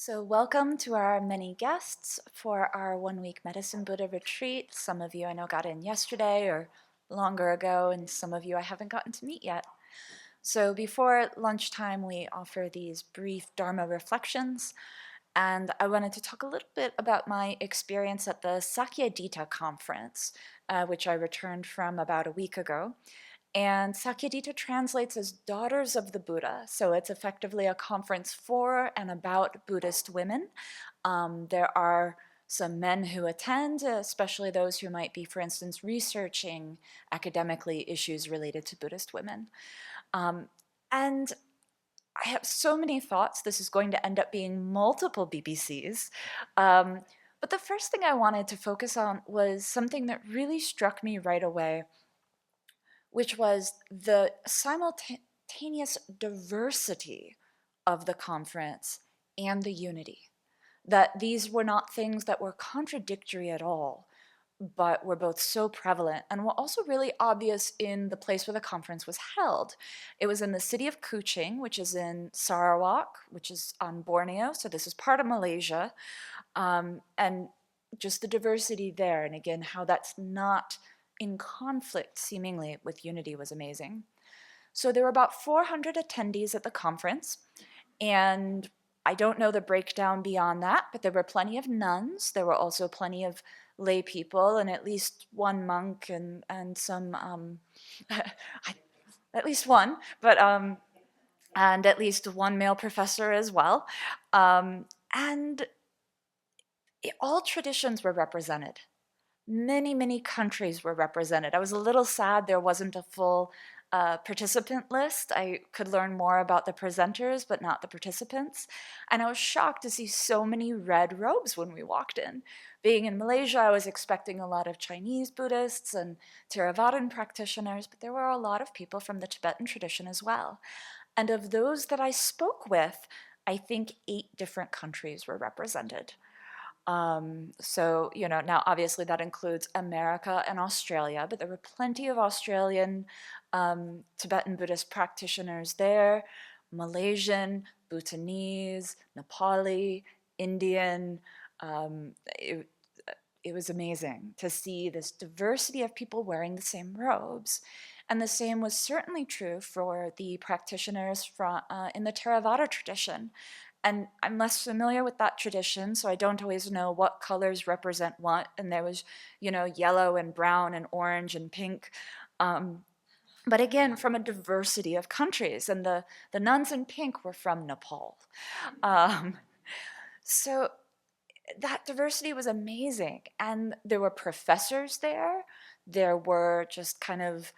So welcome to our many guests for our one-week Medicine Buddha retreat. Some of you I know got in yesterday or longer ago, and some of you I haven't gotten to meet yet. So before lunchtime, we offer these brief Dharma reflections, and I wanted to talk a little bit about my experience at the Sakyadhita conference, which I returned from about a week ago. And Sakyadhita translates as Daughters of the Buddha, so it's effectively a conference for and about Buddhist women. There are some men who attend, especially those who might be, for instance, researching academically issues related to Buddhist women. And I have so many thoughts. This is going to end up being multiple BBCs. But the first thing I wanted to focus on was something that really struck me right away, which was the simultaneous diversity of the conference and the unity. That these were not things that were contradictory at all, but were both so prevalent and were also really obvious in the place where the conference was held. It was in the city of Kuching, which is in Sarawak, which is on Borneo, so this is part of Malaysia, and just the diversity there, and again, how that's not in conflict, seemingly, with unity was amazing. So there were about 400 attendees at the conference, and I don't know the breakdown beyond that, but there were plenty of nuns. There were also plenty of lay people, and at least one monk and some, at least one, but and at least one male professor as well. And all traditions were represented. Many countries were represented. I was a little sad there wasn't a full participant list. I could learn more about the presenters, but not the participants. And I was shocked to see so many red robes when we walked in. Being in Malaysia, I was expecting a lot of Chinese Buddhists and Theravadan practitioners, but there were a lot of people from the Tibetan tradition as well. And of those that I spoke with, I think 8 different countries were represented. So, now obviously that includes America and Australia, but there were plenty of Australian Tibetan Buddhist practitioners there, Malaysian, Bhutanese, Nepali, Indian. It was amazing to see this diversity of people wearing the same robes. And the same was certainly true for the practitioners in the Theravada tradition. And I'm less familiar with that tradition, so I don't always know what colors represent what. And there was, yellow and brown and orange and pink. But again, from a diversity of countries. And the nuns in pink were from Nepal. So that diversity was amazing. And there were professors there. There were just kind of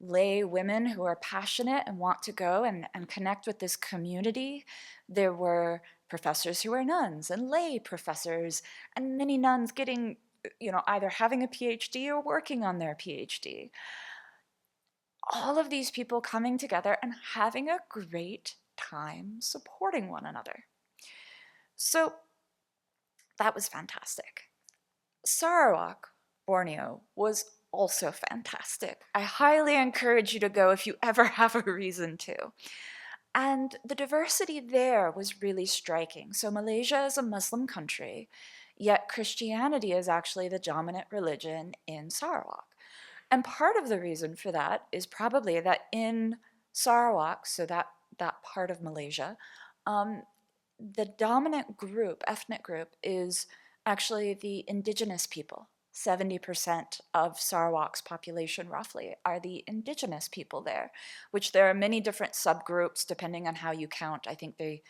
lay women who are passionate and want to go and connect with this community. There were professors who were nuns and lay professors, and many nuns getting, either having a PhD or working on their PhD. All of these people coming together and having a great time supporting one another. So that was fantastic. Sarawak, Borneo, was also fantastic. I highly encourage you to go if you ever have a reason to. And the diversity there was really striking. So Malaysia is a Muslim country, yet Christianity is actually the dominant religion in Sarawak. And part of the reason for that is probably that in Sarawak, so that part of Malaysia, the dominant group, ethnic group, is actually the indigenous people. 70% of Sarawak's population, roughly, are the indigenous people there, which there are many different subgroups depending on how you count. I think they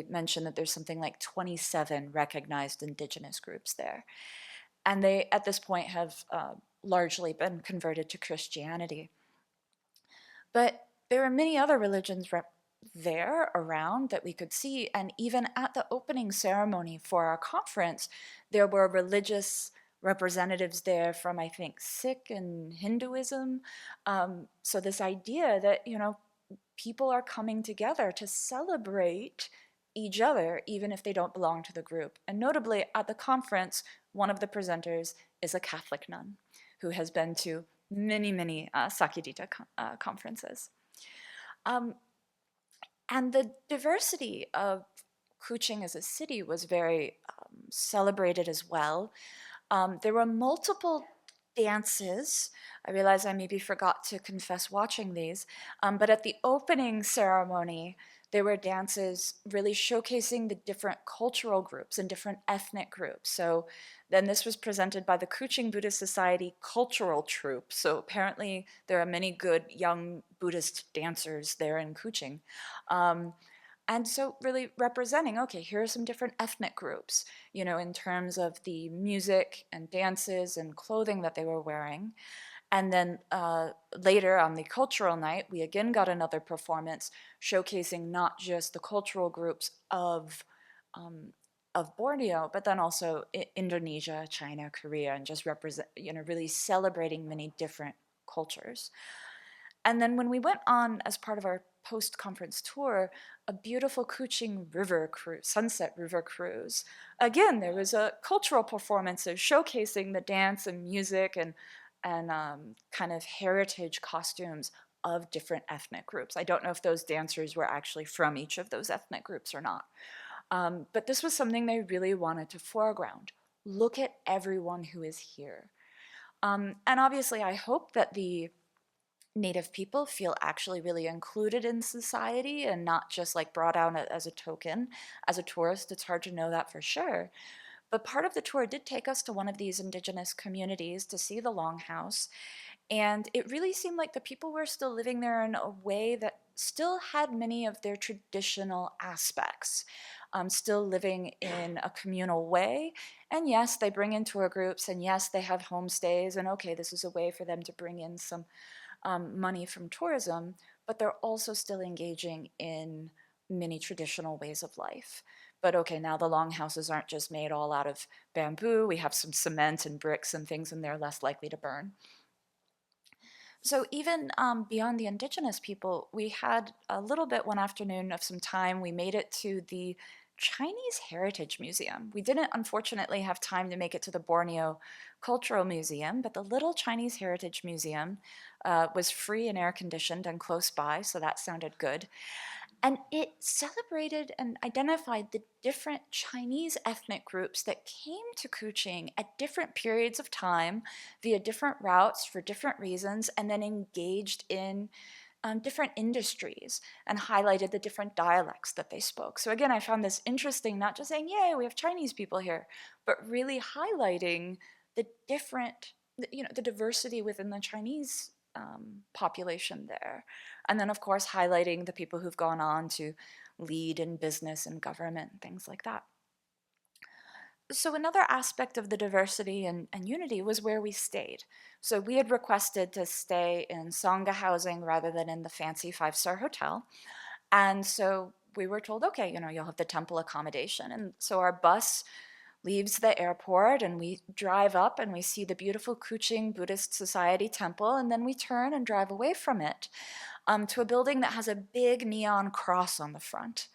mentioned that there's something like 27 recognized indigenous groups there. And they, at this point, have largely been converted to Christianity. But there are many other religions there around that we could see, and even at the opening ceremony for our conference, there were religious representatives there from, I think, Sikh and Hinduism. So this idea that, people are coming together to celebrate each other, even if they don't belong to the group. And notably, at the conference, one of the presenters is a Catholic nun who has been to many Sakyadhita conferences. And the diversity of Kuching as a city was very celebrated as well. There were multiple dances. I realize I maybe forgot to confess watching these, but at the opening ceremony, there were dances really showcasing the different cultural groups and different ethnic groups. So then this was presented by the Kuching Buddhist Society Cultural Troupe. So apparently there are many good young Buddhist dancers there in Kuching. And so really representing, okay, here are some different ethnic groups, in terms of the music and dances and clothing that they were wearing. And then later on the cultural night, we again got another performance showcasing not just the cultural groups of Borneo, but then also Indonesia, China, Korea, and just really celebrating many different cultures. And then when we went on, as part of our post-conference tour, a beautiful Kuching River cruise, sunset river cruise. Again, there was a cultural performances showcasing the dance and music and kind of heritage costumes of different ethnic groups. I don't know if those dancers were actually from each of those ethnic groups or not. But this was something they really wanted to foreground. Look at everyone who is here. And obviously, I hope that the Native people feel actually really included in society and not just like brought out as a token. As a tourist, it's hard to know that for sure. But part of the tour did take us to one of these indigenous communities to see the longhouse. And it really seemed like the people were still living there in a way that still had many of their traditional aspects, still living in a communal way. And yes, they bring in tour groups, and yes, they have homestays, and okay, this is a way for them to bring in some money from tourism, but they're also still engaging in many traditional ways of life. But okay, now the longhouses aren't just made all out of bamboo. We have some cement and bricks and things, and they're less likely to burn. So even beyond the indigenous people, we had a little bit one afternoon of some time. We made it to the Chinese Heritage Museum. We didn't, unfortunately, have time to make it to the Borneo Cultural Museum, but the little Chinese Heritage Museum was free and air-conditioned and close by, so that sounded good. And it celebrated and identified the different Chinese ethnic groups that came to Kuching at different periods of time via different routes for different reasons, and then engaged in different industries and highlighted the different dialects that they spoke. So again, I found this interesting, not just saying, yay, we have Chinese people here, but really highlighting the different, the diversity within the Chinese population there. And then, of course, highlighting the people who've gone on to lead in business and government and things like that. So another aspect of the diversity and unity was where we stayed. So we had requested to stay in Sangha housing rather than in the fancy five-star hotel. And so we were told, okay, you'll have the temple accommodation. And so our bus leaves the airport and we drive up and we see the beautiful Kuching Buddhist Society temple, and then we turn and drive away from it to a building that has a big neon cross on the front.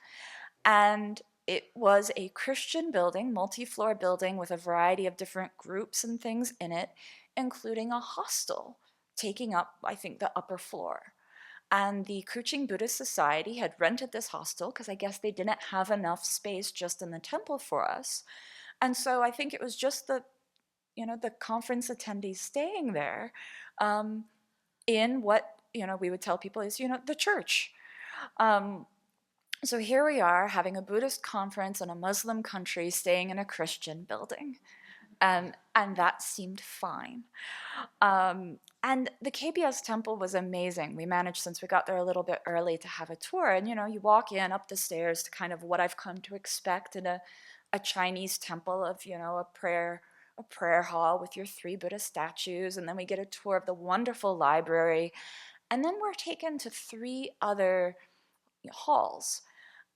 And it was a Christian building, multi-floor building with a variety of different groups and things in it, including a hostel taking up, I think, the upper floor. And the Kuching Buddhist Society had rented this hostel because I guess they didn't have enough space just in the temple for us. And so I think it was just the conference attendees staying there in what, we would tell people is, the church. So here we are having a Buddhist conference in a Muslim country, staying in a Christian building. And that seemed fine. And the KBS temple was amazing. We managed, since we got there a little bit early, to have a tour. And, you walk in up the stairs to kind of what I've come to expect in a Chinese temple of, a prayer hall with your 3 Buddha statues. And then we get a tour of the wonderful library. And then we're taken to 3 other halls.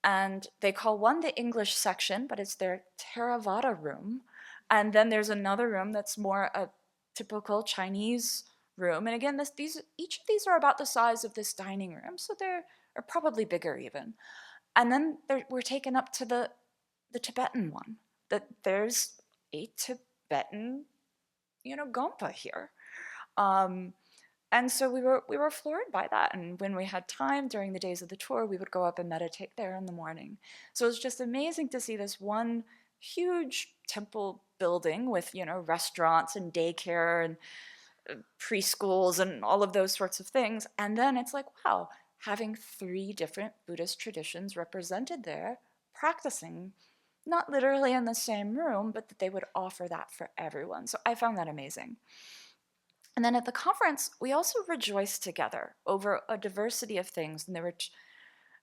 And they call one the English section, but it's their Theravada room. And then there's another room that's more a typical Chinese room. And again, each of these are about the size of this dining room, so they're probably bigger even. And then we're taken up to the Tibetan one. There's a Tibetan, Gompa here. And so we were floored by that. And when we had time during the days of the tour, we would go up and meditate there in the morning. So it was just amazing to see this one huge temple building with, restaurants and daycare and preschools and all of those sorts of things. And then it's like, wow, having 3 different Buddhist traditions represented there, practicing, not literally in the same room, but that they would offer that for everyone. So I found that amazing. And then at the conference, we also rejoiced together over a diversity of things. And there were,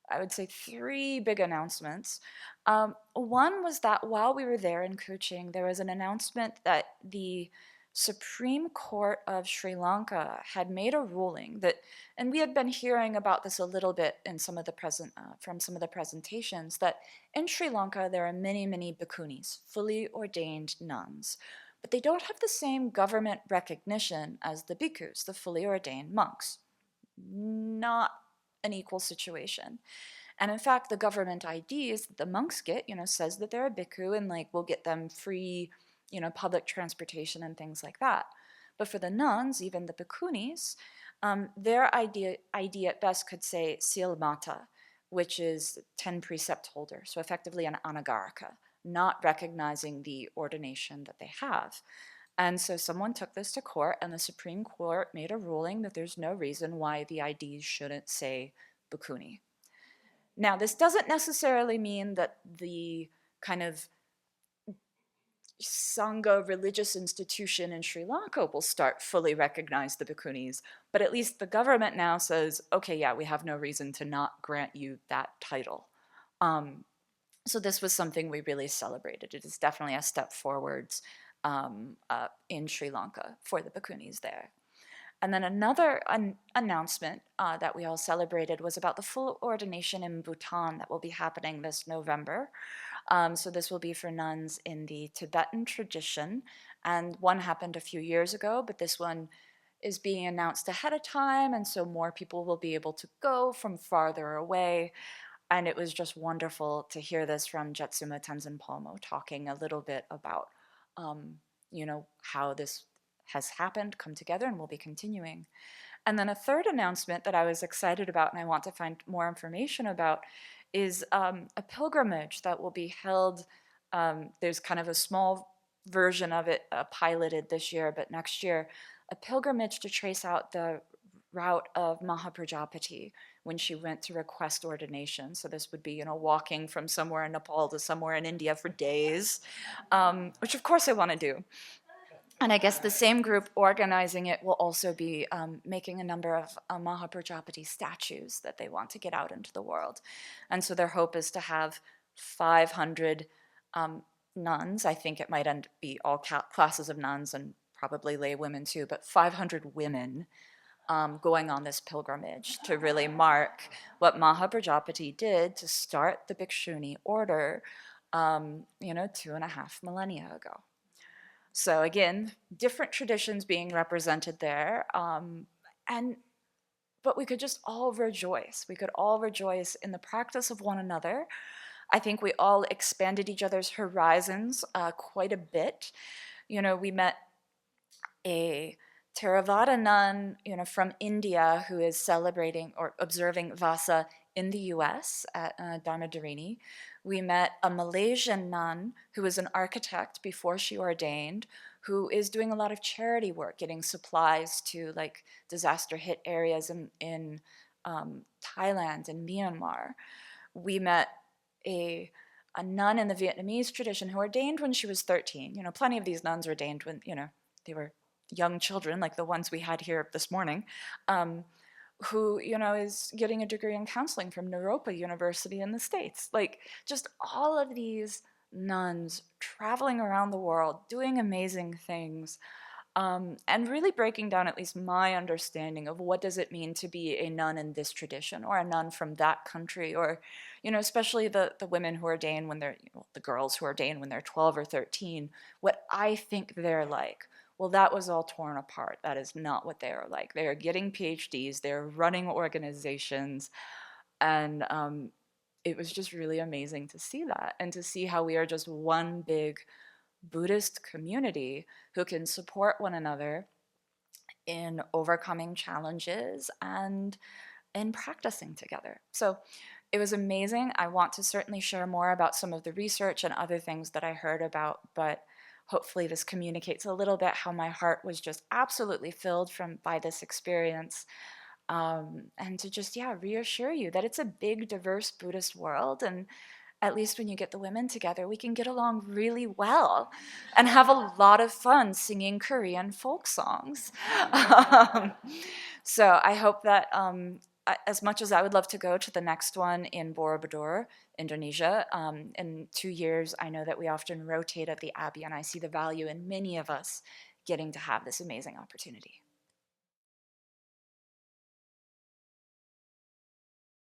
I would say, 3 big announcements. One was that while we were there in Kuching, there was an announcement that the Supreme Court of Sri Lanka had made a ruling that, and we had been hearing about this a little bit in some of the from some of the presentations, that in Sri Lanka there are many, many bhikkhunis, fully ordained nuns, but they don't have the same government recognition as the bhikkhus, the fully ordained monks. Not an equal situation. And in fact, the government IDs that the monks get, says that they're a bhikkhu and will get them free, public transportation and things like that. But for the nuns, even the bhikkhunis, their ID at best could say silmata, which is 10 precept holder, so effectively an anagarika, not recognizing the ordination that they have. And so someone took this to court, and the Supreme Court made a ruling that there's no reason why the IDs shouldn't say bhikkhuni. Now, this doesn't necessarily mean that the kind of Sangha religious institution in Sri Lanka will start fully recognize the bhikkhunis, but at least the government now says, okay, yeah, we have no reason to not grant you that title. So this was something we really celebrated. It is definitely a step forwards in Sri Lanka for the bhikkhunis there. And then another announcement that we all celebrated was about the full ordination in Bhutan that will be happening this November. So this will be for nuns in the Tibetan tradition. And one happened a few years ago, but this one is being announced ahead of time. And so more people will be able to go from farther away. And it was just wonderful to hear this from Jetsuma Tenzin Palmo talking a little bit about, how this has happened, come together, and will be continuing. And then a third announcement that I was excited about and I want to find more information about is a pilgrimage that will be held. There's kind of a small version of it piloted this year, but next year, a pilgrimage to trace out the route of Mahaprajapati when she went to request ordination. So this would be, walking from somewhere in Nepal to somewhere in India for days, which of course I want to do. And I guess the same group organizing it will also be making a number of Mahaprajapati statues that they want to get out into the world. And so their hope is to have 500 nuns. I think it might be all classes of nuns and probably lay women too, but 500 women going on this pilgrimage to really mark what Mahaprajapati did to start the Bhikshuni order, 2.5 millennia ago. So again, different traditions being represented there, but we could just all rejoice. We could all rejoice in the practice of one another. I think we all expanded each other's horizons quite a bit. We met a Theravada nun, from India who is celebrating or observing Vasa in the U.S. at Dharmadharini. We met a Malaysian nun who was an architect before she ordained, who is doing a lot of charity work, getting supplies to disaster-hit areas in Thailand and Myanmar. We met a nun in the Vietnamese tradition who ordained when she was 13. Plenty of these nuns ordained when, they were young children, like the ones we had here this morning, who, is getting a degree in counseling from Naropa University in the States. Just all of these nuns traveling around the world, doing amazing things, and really breaking down at least my understanding of what does it mean to be a nun in this tradition or a nun from that country, or, especially the women who ordain when they're, the girls who ordain when they're 12 or 13, what I think they're like. Well, that was all torn apart. That is not what they are like. They are getting PhDs, they're running organizations, and it was just really amazing to see that and to see how we are just one big Buddhist community who can support one another in overcoming challenges and in practicing together. So it was amazing. I want to certainly share more about some of the research and other things that I heard about, but hopefully this communicates a little bit how my heart was just absolutely filled by this experience. And to just, yeah, reassure you that it's a big, diverse Buddhist world. And at least when you get the women together, we can get along really well and have a lot of fun singing Korean folk songs. um, so I hope that as much as I would love to go to the next one in Borobudur, Indonesia, in 2 years, I know that we often rotate at the Abbey, and I see the value in many of us getting to have this amazing opportunity.